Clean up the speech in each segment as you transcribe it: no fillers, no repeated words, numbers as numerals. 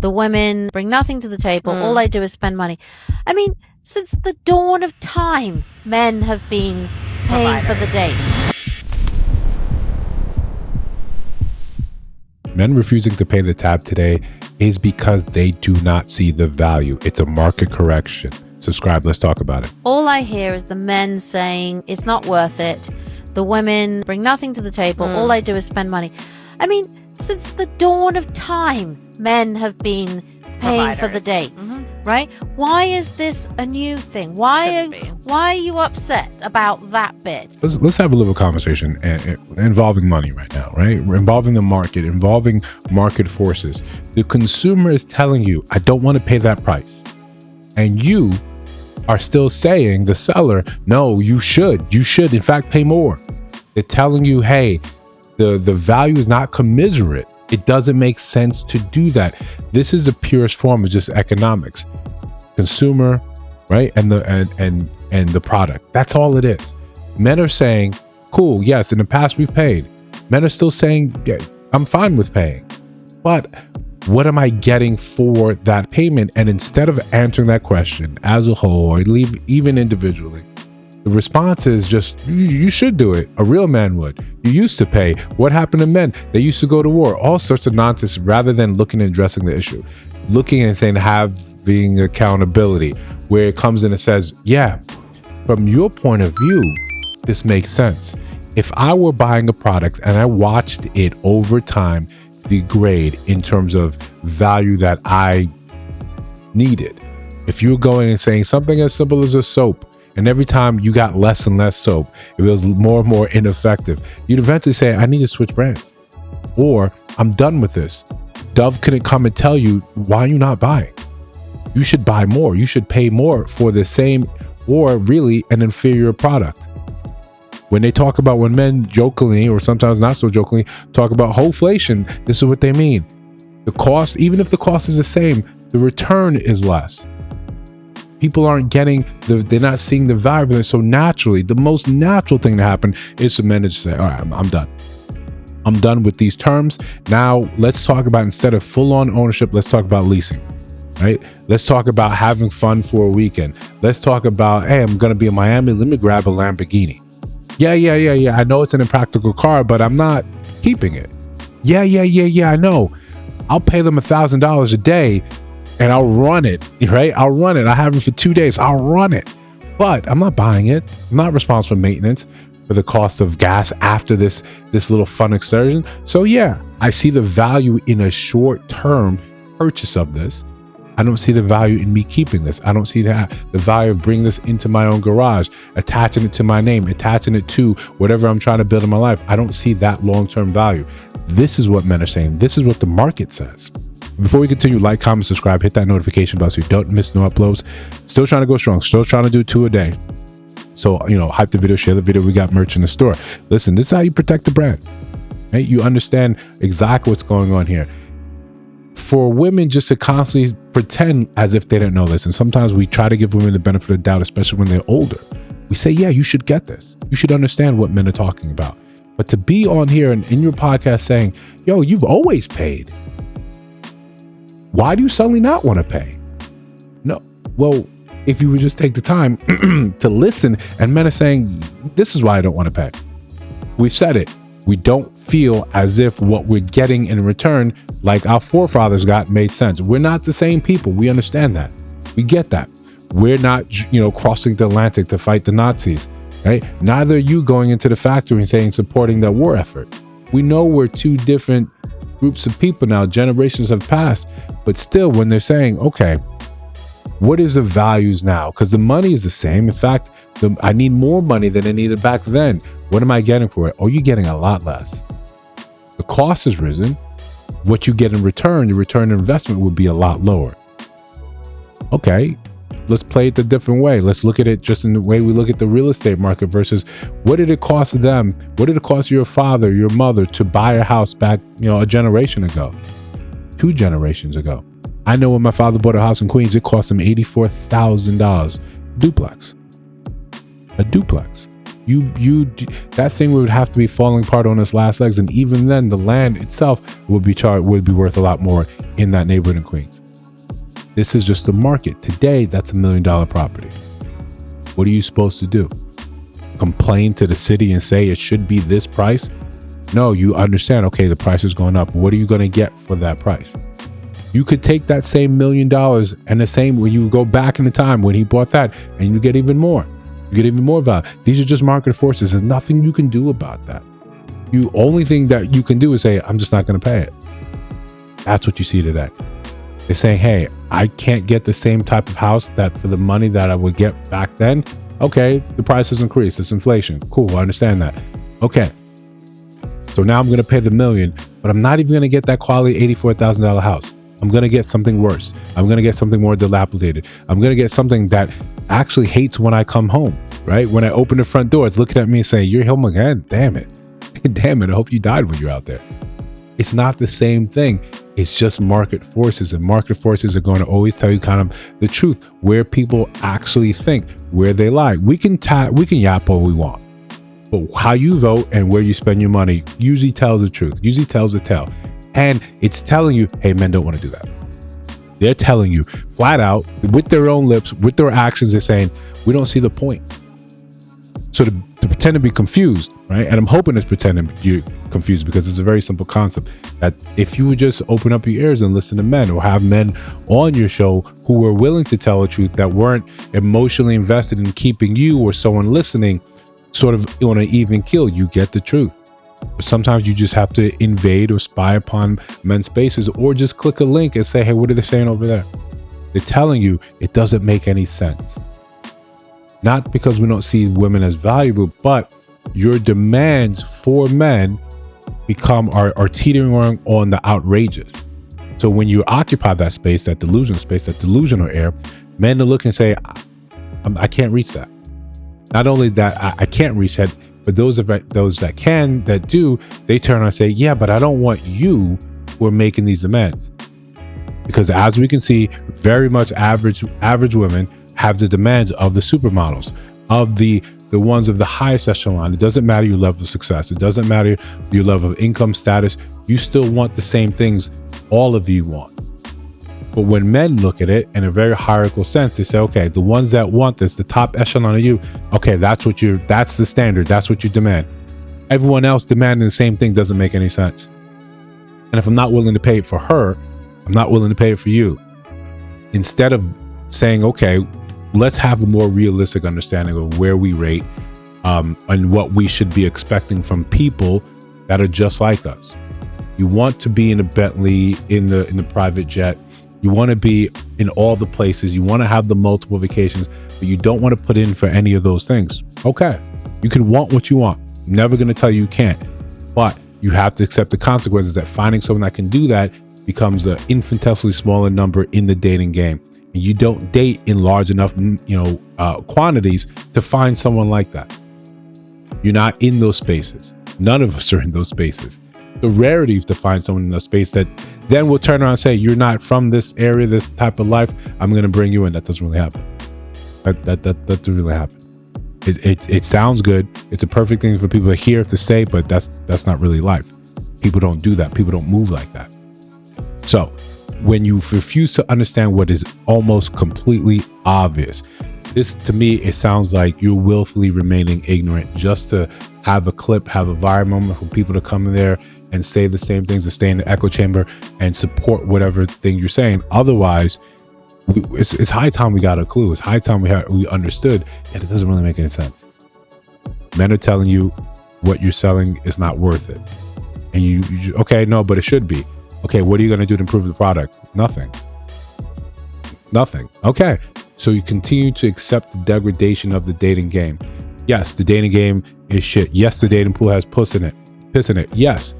The women bring nothing to the table. All they do is spend money. I mean, since the dawn of time, men have been paying for the dates. Men refusing to pay the tab today is because they do not see the value. It's a market correction. Subscribe. Let's talk about it. All I hear is the men saying it's not worth it. The women bring nothing to the table. All they do is spend money. I mean, since the dawn of time, men have been paying for the dates, right? Why is this a new thing? Why are you upset about that bit? Let's have a little conversation involving money right now, right? We're involving the market, involving market forces. The consumer is telling you, I don't want to pay that price. And you are still saying, the seller, no, you should in fact pay more. They're telling you, hey, the value is not commensurate. It doesn't make sense to do that. This is the purest form of just economics. Consumer, right? And the product. That's all it is. Men are saying, cool, yes, in the past we've paid. Men are still saying, yeah, I'm fine with paying. But what am I getting for that payment? And instead of answering that question as a whole, or even individually, the response is just, you should do it. A real man would. You used to pay. What happened to men? They used to go to war. All sorts of nonsense rather than looking and addressing the issue. Looking and saying, having accountability, where it comes in and says, yeah, from your point of view, this makes sense. If I were buying a product and I watched it over time degrade in terms of value that I needed, if you were going and saying something as simple as a soap, and every time you got less and less soap, it was more and more ineffective, you'd eventually say, I need to switch brands. Or, I'm done with this. Dove couldn't come and tell you, why are you not buying? You should buy more. You should pay more for the same or really an inferior product. When they talk about, when men jokingly, or sometimes not so jokingly, talk about wholeflation, this is what they mean. The cost, even if the cost is the same, the return is less. People aren't getting they're not seeing the value of it. So naturally, the most natural thing to happen is for men to say, all right, I'm done. I'm done with these terms. Now let's talk about, instead of full-on ownership, let's talk about leasing, right? Let's talk about having fun for a weekend. Let's talk about, hey, I'm going to be in Miami. Let me grab a Lamborghini. Yeah. I know it's an impractical car, but I'm not keeping it. Yeah. I know. I'll pay them $1,000 a day. And I'll run it, right? I'll run it. I have it for 2 days. I'll run it. But I'm not buying it. I'm not responsible for maintenance, for the cost of gas after this little fun excursion. So yeah, I see the value in a short-term purchase of this. I don't see the value in me keeping this. I don't see the value of bringing this into my own garage, attaching it to my name, attaching it to whatever I'm trying to build in my life. I don't see that long-term value. This is what men are saying. This is what the market says. Before we continue, like, comment, subscribe, hit that notification bell so you don't miss no uploads. Still trying to go strong. Still trying to do 2 a day. So, hype the video, share the video. We got merch in the store. Listen, this is how you protect the brand. Right? You understand exactly what's going on here. For women just to constantly pretend as if they don't know this, and sometimes we try to give women the benefit of the doubt, especially when they're older. We say, yeah, you should get this. You should understand what men are talking about. But to be on here and in your podcast saying, yo, you've always paid. Why do you suddenly not want to pay? No. Well, if you would just take the time to listen, and men are saying, this is why I don't want to pay. We've said it. We don't feel as if what we're getting in return, like our forefathers got, made sense. We're not the same people. We understand that. We get that. We're not, crossing the Atlantic to fight the Nazis, right? Neither are you going into the factory and saying, supporting that war effort. We know we're two different groups of people now. Generations have passed, but still, when they're saying, okay, what is the values now? Because the money is the same. In fact, I need more money than I needed back then. What am I getting for it? Oh, you're getting a lot less. The cost has risen. What you get in return, your return on investment would be a lot lower. Okay, let's play it the different way. Let's look at it just in the way we look at the real estate market versus what did it cost them? What did it cost your father, your mother to buy a house back, a generation ago, 2 generations ago? I know when my father bought a house in Queens, it cost him $84,000. Duplex. A duplex. That thing would have to be falling apart on its last legs, and even then the land itself would be worth a lot more in that neighborhood in Queens. This is just the market. Today, that's $1 million property. What are you supposed to do? Complain to the city and say it should be this price? No, you understand, okay, the price is going up. What are you going to get for that price? You could take that same $1 million and the same when you go back in the time when he bought that, and you get even more. You get even more value. These are just market forces. There's nothing you can do about that. You only thing that you can do is say, I'm just not going to pay it. That's what you see today. They're saying, hey, I can't get the same type of house that for the money that I would get back then. Okay, the price has increased. It's inflation. Cool, I understand that. Okay. So now I'm going to pay the $1 million, but I'm not even going to get that quality $84,000 house. I'm going to get something worse. I'm going to get something more dilapidated. I'm going to get something that actually hates when I come home, right? When I open the front door, it's looking at me and saying, you're home again? Damn it. Damn it. I hope you died when you're out there. It's not the same thing. It's just market forces, and market forces are going to always tell you kind of the truth, where people actually think, where they lie. We can yap all we want, but how you vote and where you spend your money usually tells the truth, usually tells the tale. And it's telling you, hey, men don't want to do that. They're telling you flat out with their own lips, with their actions, they're saying, we don't see the point. So to pretend to be confused, right? And I'm hoping it's pretending you're confused, because it's a very simple concept that if you would just open up your ears and listen to men, or have men on your show who were willing to tell the truth, that weren't emotionally invested in keeping you or someone listening sort of on an even keel, you get the truth. But sometimes you just have to invade or spy upon men's spaces, or just click a link and say, hey, what are they saying over there? They're telling you it doesn't make any sense. Not because we don't see women as valuable, but your demands for men are teetering on the outrageous. So when you occupy that space, that delusional air, men are looking and say, I can't reach that. Not only that, I can't reach that, but those that can, that do, they turn around and say, yeah, but I don't want you who are making these demands. Because as we can see, very much average women have the demands of the supermodels, of the ones of the highest echelon. It doesn't matter your level of success. It doesn't matter your level of income status. You still want the same things all of you want. But when men look at it in a very hierarchical sense, they say, okay, the ones that want this, the top echelon of you, okay, that's the standard. That's what you demand. Everyone else demanding the same thing doesn't make any sense. And if I'm not willing to pay it for her, I'm not willing to pay it for you. Instead of saying, okay, let's have a more realistic understanding of where we rate and what we should be expecting from people that are just like us. You want to be in a Bentley, in the private jet. You want to be in all the places. You want to have the multiple vacations, but you don't want to put in for any of those things. Okay, you can want what you want. I'm never going to tell you can't, but you have to accept the consequences that finding someone that can do that becomes an infinitesimally smaller number in the dating game. And you don't date in large enough, quantities to find someone like that. You're not in those spaces. None of us are in those spaces. The rarity to find someone in a space that then will turn around and say, you're not from this area, this type of life, I'm going to bring you in. That doesn't really happen. That doesn't really happen. It sounds good. It's a perfect thing for people to hear, to say, but that's not really life. People don't do that. People don't move like that. So when you refuse to understand what is almost completely obvious, this, to me, it sounds like you're willfully remaining ignorant just to have a clip, have a viral moment for people to come in there and say the same things, to stay in the echo chamber and support whatever thing you're saying. Otherwise, it's high time we got a clue. It's high time we understood, and it doesn't really make any sense. Men are telling you what you're selling is not worth it. And you okay, no, but it should be. Okay, what are you going to do to improve the product? Nothing. Okay, so you continue to accept the degradation of the dating game. Yes, the dating game is shit. Yes, the dating pool has piss in it. Yes.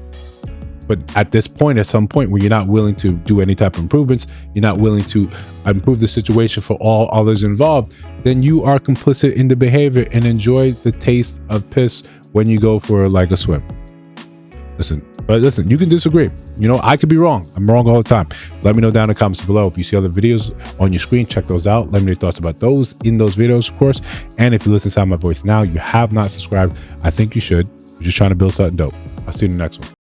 But at this point, at some point where you're not willing to do any type of improvements, you're not willing to improve the situation for all others involved, then you are complicit in the behavior and enjoy the taste of piss when you go for like a swim. Listen, you can disagree. You know, I could be wrong. I'm wrong all the time. Let me know down in the comments below. If you see other videos on your screen, check those out. Let me know your thoughts about those in those videos, of course. And if you listen to my voice now, you have not subscribed, I think you should. We're just trying to build something dope. I'll see you in the next one.